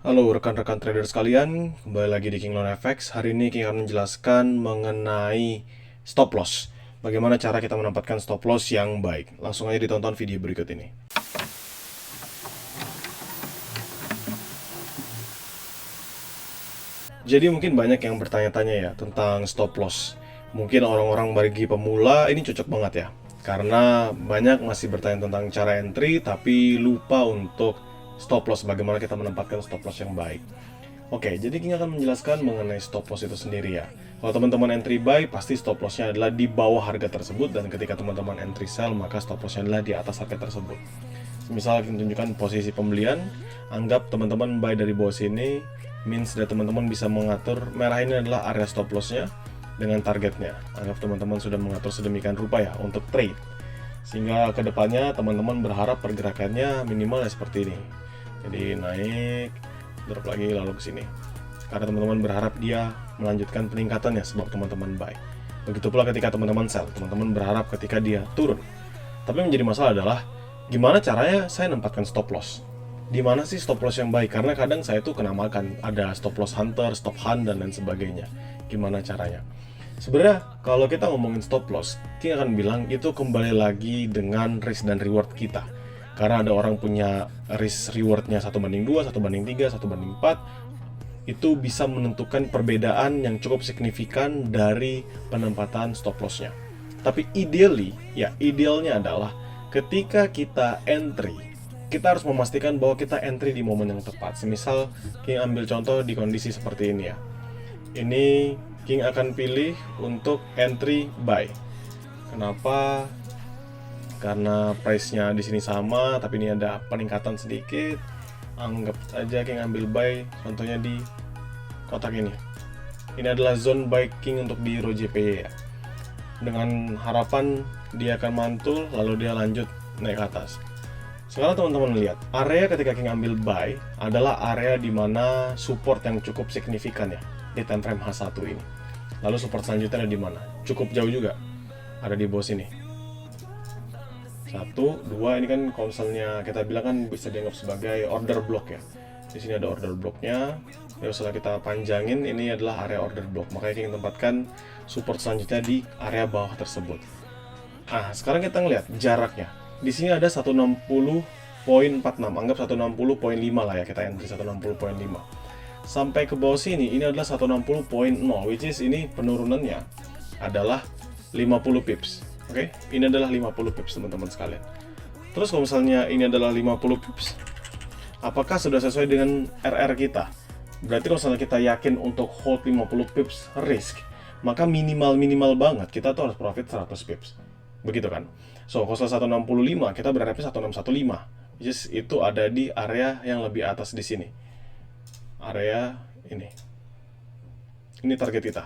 Halo rekan-rekan trader sekalian, kembali lagi di King Loan FX. Hari ini King akan menjelaskan mengenai stop loss. Bagaimana cara kita menempatkan stop loss yang baik. Langsung aja ditonton video berikut ini. Jadi mungkin banyak yang bertanya-tanya ya tentang stop loss. Mungkin orang-orang bagi pemula ini cocok banget ya. Karena banyak masih bertanya tentang cara entry tapi lupa untuk stop loss. Bagaimana kita menempatkan stop loss yang baik. Oke, jadi King akan menjelaskan mengenai stop loss itu sendiri ya. Kalau teman-teman entry buy, pasti stop lossnya adalah di bawah harga tersebut. Dan ketika teman-teman entry sell, maka stop lossnya adalah di atas harga tersebut. Misal kita tunjukkan posisi pembelian, anggap teman-teman buy dari bawah sini, means that teman-teman bisa mengatur, merah ini adalah area stop lossnya dengan targetnya. Anggap teman-teman sudah mengatur sedemikian rupa ya untuk trade. Sehingga kedepannya teman-teman berharap pergerakannya minimal ya seperti ini. Jadi naik, drop lagi lalu ke sini. Karena teman-teman berharap dia melanjutkan peningkatannya sebab teman-teman buy. Begitu pula ketika teman-teman sell, teman-teman berharap ketika dia turun. Tapi yang menjadi masalah adalah gimana caranya saya menempatkan stop loss. Di mana sih stop loss yang baik? Karena kadang saya tuh kena makan ada stop loss hunter, stop hunt dan lain sebagainya. Gimana caranya? Sebenarnya kalau kita ngomongin stop loss, King akan bilang itu kembali lagi dengan risk dan reward kita. Karena ada orang punya risk rewardnya 1:2, 1:3, 1:4, itu bisa menentukan perbedaan yang cukup signifikan dari penempatan stop lossnya. Tapi idealnya adalah ketika kita entry, kita harus memastikan bahwa kita entry di momen yang tepat. Semisal King ambil contoh di kondisi seperti ini ya. Ini King akan pilih untuk entry buy. Kenapa? Karena price-nya di sini sama, tapi ini ada peningkatan sedikit. Anggap saja King ambil buy, contohnya di kotak ini. Ini adalah zone buy King untuk di ROJPY ya. Dengan harapan dia akan mantul, lalu dia lanjut naik ke atas. Sekarang teman-teman lihat, area ketika King ambil buy adalah area di mana support yang cukup signifikan ya di time frame H1 ini. Lalu support selanjutnya ada di mana? Cukup jauh juga. Ada di bawah sini. 1, 2, ini kan kalau misalnya kita bilang kan bisa dianggap sebagai order block ya. Di sini ada order blocknya. Lalu setelah kita panjangin, ini adalah area order block. Makanya kita tempatkan support selanjutnya di area bawah tersebut. Nah, sekarang kita ngeliat jaraknya. Di sini ada 160.46. Anggap 160.5 lah ya, kita entry 160.5. Sampai ke bawah sini, ini adalah 160.0, which is ini penurunannya adalah 50 pips. Oke, ini adalah 50 pips teman-teman sekalian. Terus kalau misalnya ini adalah 50 pips, apakah sudah sesuai dengan RR kita? Berarti kalau misalnya kita yakin untuk hold 50 pips risk, maka minimal banget kita tuh harus profit 100 pips. Begitu kan? So, kalau 165, kita berharapnya 1615. Just itu ada di area yang lebih atas di sini. Area ini. Ini target kita.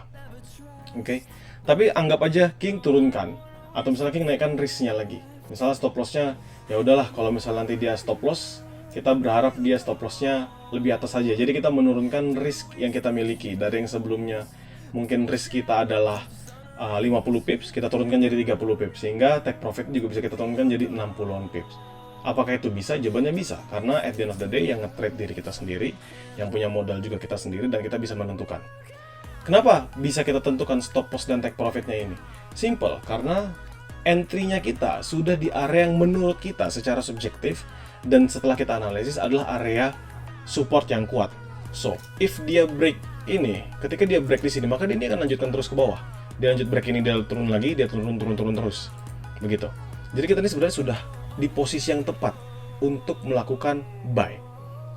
Oke. Tapi anggap aja King turunkan atau misalnya King naikkan risknya lagi. Misalnya stop lossnya ya udahlah, kalau misalnya nanti dia stop loss, kita berharap dia stop lossnya lebih atas saja. Jadi kita menurunkan risk yang kita miliki dari yang sebelumnya. Mungkin risk kita adalah 50 pips, kita turunkan jadi 30 pips, sehingga take profit juga bisa kita turunkan jadi 60-an pips. Apakah itu bisa? Jawabannya bisa, karena at the end of the day yang nge-trade diri kita sendiri, yang punya modal juga kita sendiri, dan kita bisa menentukan. Kenapa bisa kita tentukan stop loss dan take profitnya ini? Simple, karena entry-nya kita sudah di area yang menurut kita secara subjektif, dan setelah kita analisis adalah area support yang kuat. So, if dia break ini, ketika dia break di sini, maka dia akan lanjutkan terus ke bawah. Dia lanjut break ini, dia turun lagi, dia turun terus. Begitu. Jadi kita ini sebenarnya sudah di posisi yang tepat untuk melakukan buy.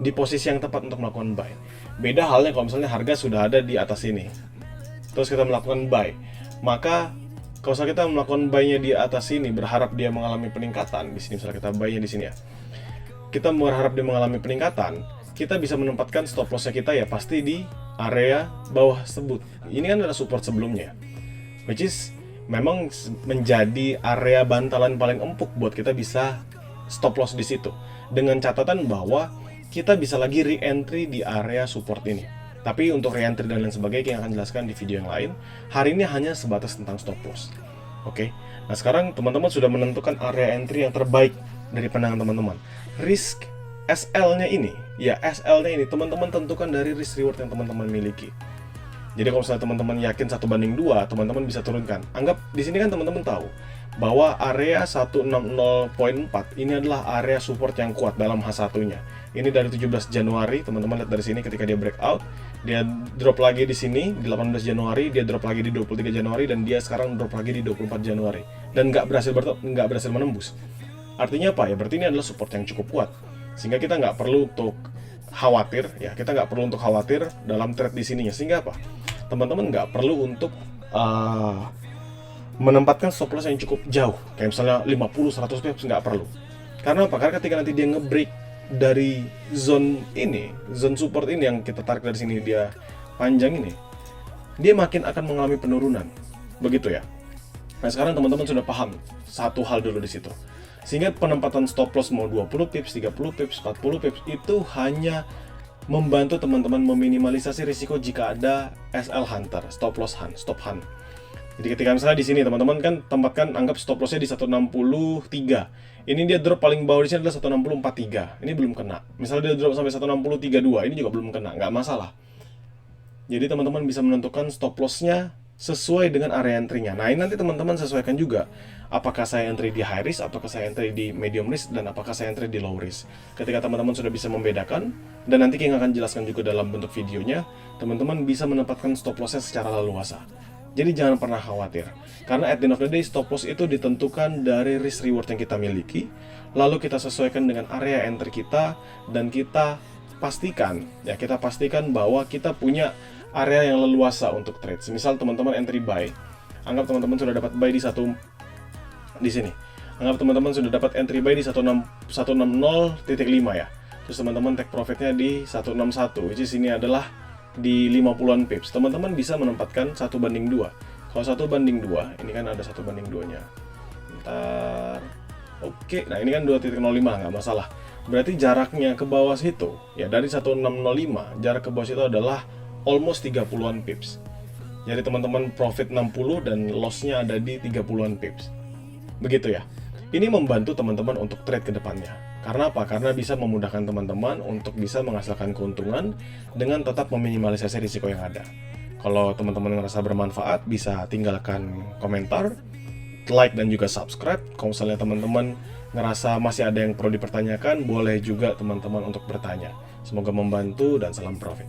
Di posisi yang tepat untuk melakukan buy. Beda halnya kalau misalnya harga sudah ada di atas ini. Terus kita melakukan buy. Maka kalau misalnya kita melakukan buy-nya di atas sini, berharap dia mengalami peningkatan. Di sini misalnya kita buy-nya di sini ya. Kita berharap dia mengalami peningkatan, kita bisa menempatkan stop loss-nya kita ya pasti di area bawah tersebut. Ini kan adalah support sebelumnya. Which is memang menjadi area bantalan paling empuk buat kita bisa stop loss di situ. Dengan catatan bahwa kita bisa lagi re-entry di area support ini. Tapi untuk re-entry dan lain sebagainya yang akan jelaskan di video yang lain. Hari ini hanya sebatas tentang stop loss. Oke. Nah, sekarang teman-teman sudah menentukan area entry yang terbaik dari pandangan teman-teman. Risk SL-nya ini, teman-teman tentukan dari risk reward yang teman-teman miliki. Jadi kalau misalnya teman-teman yakin 1:2, teman-teman bisa turunkan. Anggap di sini kan teman-teman tahu bahwa area 160.4 ini adalah area support yang kuat dalam H1-nya. Ini dari 17 Januari, teman-teman lihat dari sini ketika dia breakout, dia drop lagi di sini di 18 Januari, dia drop lagi di 23 Januari, dan dia sekarang drop lagi di 24 Januari. Dan nggak berhasil menembus. Artinya apa ya? Berarti ini adalah support yang cukup kuat. Sehingga kita nggak perlu untuk khawatir, ya kita nggak perlu untuk khawatir dalam trade di sininya. Sehingga apa? Teman-teman nggak perlu untuk menempatkan stop loss yang cukup jauh, kayak misalnya 50-100 pips, nggak perlu. Karena apa? Karena ketika nanti dia nge-break dari zone ini, zone support ini yang kita tarik dari sini, dia panjang ini, dia makin akan mengalami penurunan. Begitu ya. Nah sekarang teman-teman sudah paham satu hal dulu di situ. Sehingga penempatan stop loss mau 20 pips, 30 pips, 40 pips itu hanya membantu teman-teman meminimalisasi risiko jika ada SL hunter, stop loss hunt, stop hunt. Jadi ketika misalnya di sini teman-teman kan tempatkan, anggap stop lossnya di 163. Ini dia drop paling bawah di sini adalah 160.43. Ini belum kena. Misalnya dia drop sampai 160.32, ini juga belum kena, nggak masalah. Jadi teman-teman bisa menentukan stop lossnya sesuai dengan area entry-nya. Nah ini nanti teman-teman sesuaikan juga, apakah saya entry di high risk, apakah saya entry di medium risk, dan apakah saya entry di low risk. Ketika teman-teman sudah bisa membedakan, dan nanti King akan jelaskan juga dalam bentuk videonya, teman-teman bisa menempatkan stop loss-nya secara leluasa. Jadi jangan pernah khawatir, karena at the end of the day stop loss itu ditentukan dari risk reward yang kita miliki, lalu kita sesuaikan dengan area entry kita, dan kita pastikan bahwa kita punya area yang leluasa untuk trade. Misal teman-teman entry buy, anggap teman-teman sudah dapat buy di sini. Anggap teman-teman sudah dapat entry buy di 160.5 ya. Terus teman-teman take profitnya di 161, which is ini adalah di 50-an pips. Teman-teman bisa menempatkan 1:2. Kalau 1:2, ini kan ada 1:2-nya. Bentar. Oke, nah ini kan 2.05, nggak masalah. Berarti jaraknya ke bawah situ, ya dari 1605, jarak ke bawah situ adalah almost 30-an pips. Jadi teman-teman profit 60 dan loss-nya ada di 30-an pips. Begitu ya. Ini membantu teman-teman untuk trade ke depannya. Karena apa? Karena bisa memudahkan teman-teman untuk bisa menghasilkan keuntungan dengan tetap meminimalisasi risiko yang ada. Kalau teman-teman ngerasa bermanfaat, bisa tinggalkan komentar, like, dan juga subscribe. Kalau misalnya teman-teman ngerasa masih ada yang perlu dipertanyakan, boleh juga teman-teman untuk bertanya. Semoga membantu dan salam profit.